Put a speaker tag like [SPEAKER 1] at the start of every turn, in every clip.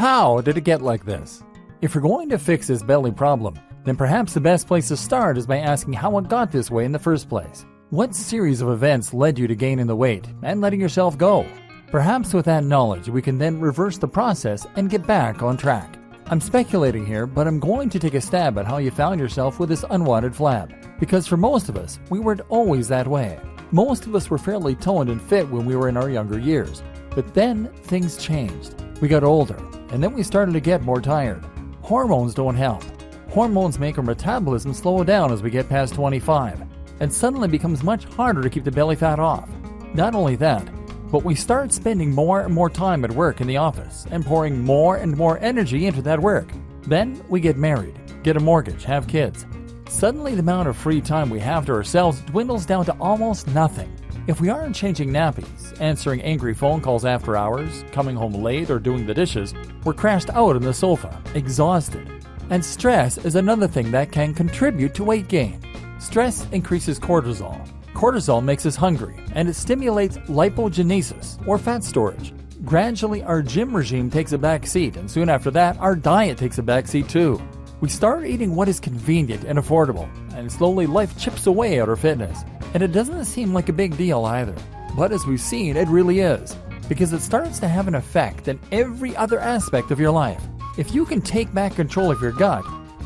[SPEAKER 1] how did it get like this? If you're going to fix this belly problem, then perhaps the best place to start is by asking how it got this way in the first place. What series of events led you to gaining the weight and letting yourself go? Perhaps with that knowledge, we can then reverse the process and get back on track. I'm speculating here, but I'm going to take a stab at how you found yourself with this unwanted flab. Because for most of us, we weren't always that way. Most of us were fairly toned and fit when we were in our younger years. But then things changed. We got older, and then we started to get more tired. Hormones don't help. Hormones make our metabolism slow down as we get past 25, and suddenly it becomes much harder to keep the belly fat off. Not only that, but we start spending more and more time at work in the office and pouring more and more energy into that work. Then we get married, get a mortgage, have kids. Suddenly the amount of free time we have to ourselves dwindles down to almost nothing. If we aren't changing nappies, answering angry phone calls after hours, coming home late, or doing the dishes, we're crashed out on the sofa, exhausted. And stress is another thing that can contribute to weight gain. Stress increases cortisol. Cortisol makes us hungry, and it stimulates lipogenesis, or fat storage. Gradually, our gym regime takes a back seat, and soon after that, our diet takes a back seat too. We start eating what is convenient and affordable, and slowly life chips away at our fitness. And it doesn't seem like a big deal either. But as we've seen, it really is, because it starts to have an effect in every other aspect of your life. If you can take back control of your gut,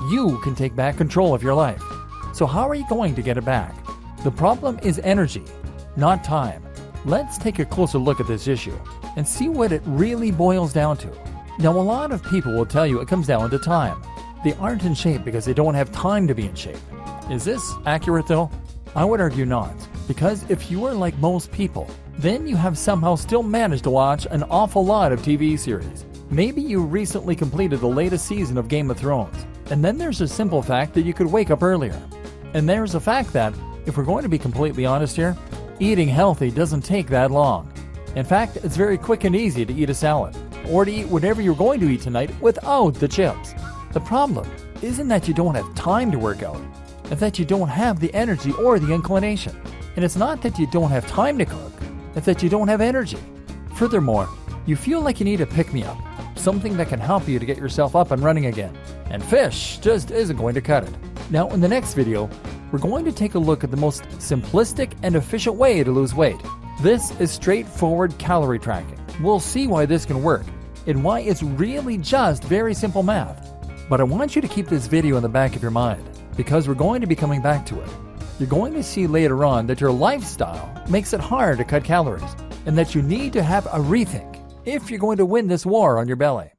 [SPEAKER 1] you can take back control of your life. So how are you going to get it back? The problem is energy, not time. Let's take a closer look at this issue and see what it really boils down to. Now, a lot of people will tell you it comes down to time. They aren't in shape because they don't have time to be in shape. Is this accurate though? I would argue not, because if you are like most people, then you have somehow still managed to watch an awful lot of TV series. Maybe you recently completed the latest season of Game of Thrones, and then there's a simple fact that you could wake up earlier. And there's a fact that, if we're going to be completely honest here, eating healthy doesn't take that long. In fact, it's very quick and easy to eat a salad, or to eat whatever you're going to eat tonight without the chips. The problem isn't that you don't have time to work out, it's that you don't have the energy or the inclination. And it's not that you don't have time to cook, it's that you don't have energy. Furthermore, you feel like you need a pick-me-up, something that can help you to get yourself up and running again. And fish just isn't going to cut it. Now, in the next video, we're going to take a look at the most simplistic and efficient way to lose weight. This is straightforward calorie tracking. We'll see why this can work, and why it's really just very simple math. But I want you to keep this video in the back of your mind, because we're going to be coming back to it. You're going to see later on that your lifestyle makes it hard to cut calories, and that you need to have a rethink if you're going to win this war on your belly.